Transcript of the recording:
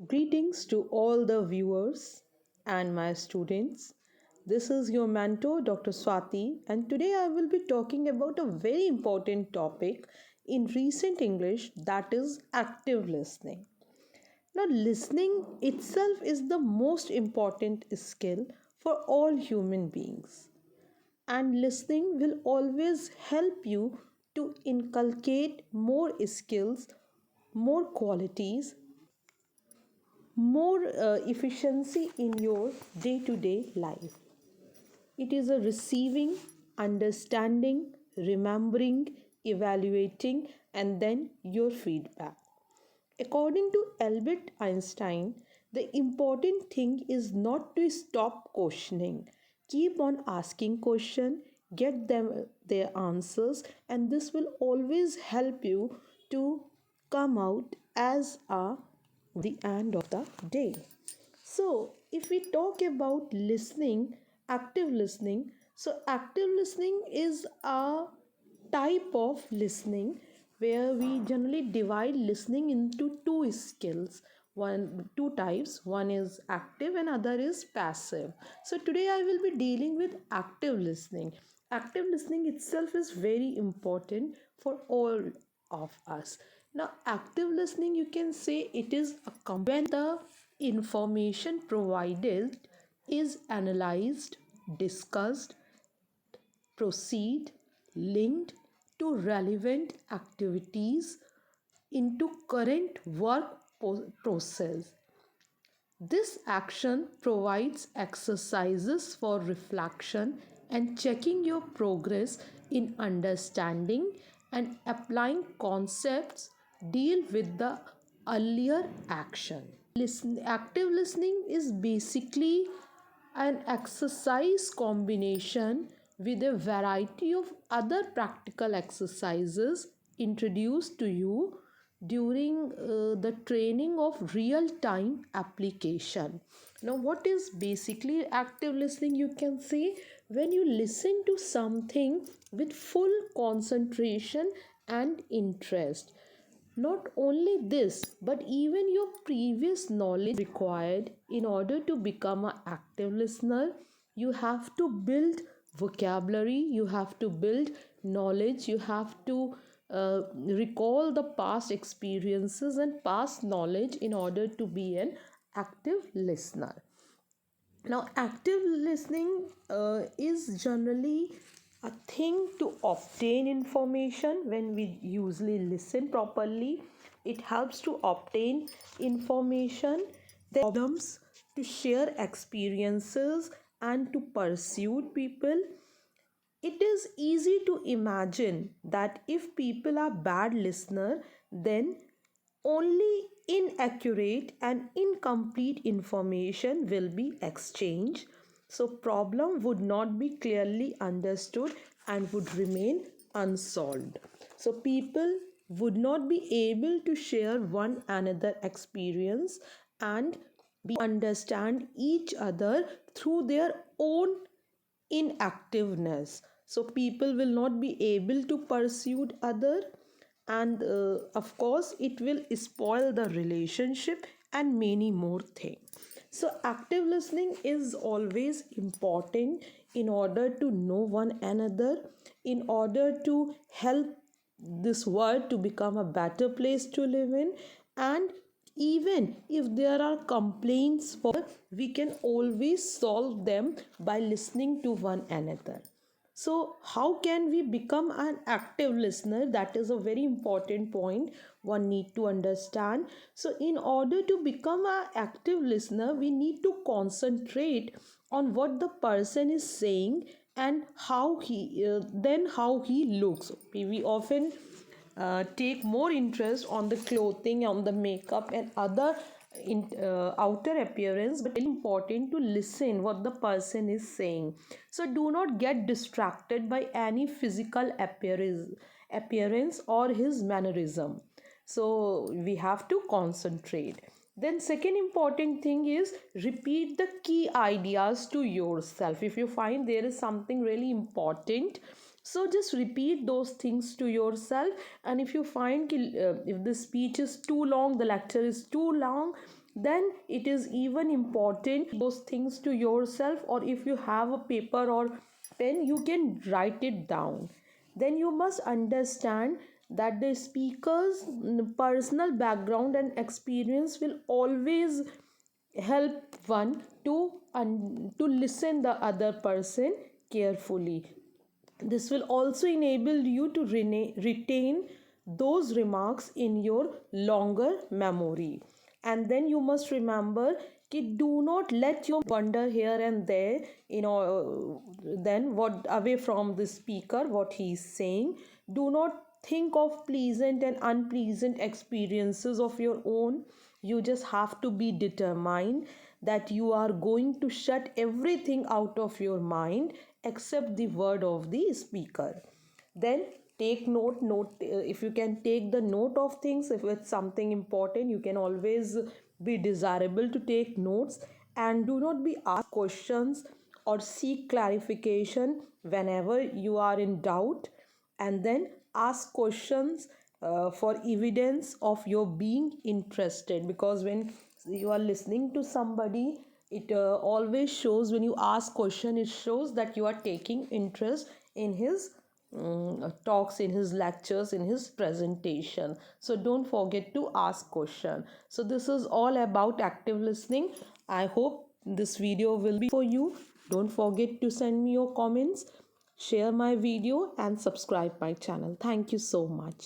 Greetings to all the viewers and my students. This is your mentor, Dr. Swati, and today I will be talking about a very important topic in recent English, that is active listening. Now, listening itself is the most important skill for all human beings, and listening will always help you to inculcate more skills, more qualities, more efficiency in your day to day life. It is a receiving, understanding, remembering, evaluating, and then your feedback. According to Albert Einstein, the important thing is not to stop questioning. Keep on asking questions, get them their answers, and this will always help you to come out as a the end of the day. So, if we talk about listening, active listening is a type of listening where we generally divide listening into two skills, two types. One is active and other is passive. So today I will be dealing with active listening. Active listening itself is very important for all of us. Now, active listening, you can say it is a when the information provided is analyzed, discussed, proceed, linked to relevant activities into current work process. This action provides exercises for reflection and checking your progress in understanding and applying concepts deal with the earlier action. Active listening is basically an exercise combination with a variety of other practical exercises introduced to you during the training of real time application. Now, what is basically active listening? You can see when you listen to something with full concentration and interest. Not only this, but even your previous knowledge required in order to become an active listener. You have to build vocabulary, you have to build knowledge, you have to recall the past experiences and past knowledge in order to be an active listener. Now, active listening is generally a thing to obtain information. When we usually listen properly, it helps to obtain information, then problems, to share experiences, and to pursue people. It is easy to imagine that if people are bad listener, then only inaccurate and incomplete information will be exchanged. So problem would not be clearly understood and would remain unsolved. So people would not be able to share one another experience and be understand each other through their own inactiveness. So people will not be able to pursue other, and of course it will spoil the relationship and many more things. So active listening is always important in order to know one another, in order to help this world to become a better place to live in. And even if there are complaints for, we can always solve them by listening to one another. So, how can we become an active listener? That is a very important point one need to understand. So, in order to become an active listener, we need to concentrate on what the person is saying and how he looks. We often take more interest on the clothing, on the makeup and other outer appearance, but it's important to listen what the person is saying. So do not get distracted by any physical appearance or his mannerism. So we have to concentrate. Then second important thing is repeat the key ideas to yourself. If you find there is something really important, so just repeat those things to yourself. And if you find if the speech is too long, the lecture is too long, then it is even important those things to yourself, or if you have a paper or pen, you can write it down. Then you must understand that the speaker's personal background and experience will always help one to listen the other person carefully. This will also enable you to retain those remarks in your longer memory. And then you must remember कि do not let your wander here and there, then what away from the speaker, what he is saying. Do not think of pleasant and unpleasant experiences of your own. You just have to be determined that you are going to shut everything out of your mind except the word of the speaker. Then take note, if you can take the note of things, if it's something important, you can always be desirable to take notes. And do not be asked questions or seek clarification whenever you are in doubt. And then ask questions for evidence of your being interested, because when you are listening to somebody, it always shows, when you ask question, it shows that you are taking interest in his talks, in his lectures, in his presentation. So don't forget to ask question. So this is all about active listening. I hope this video will be for you. Don't forget to send me your comments, share my video and subscribe my channel. Thank you so much.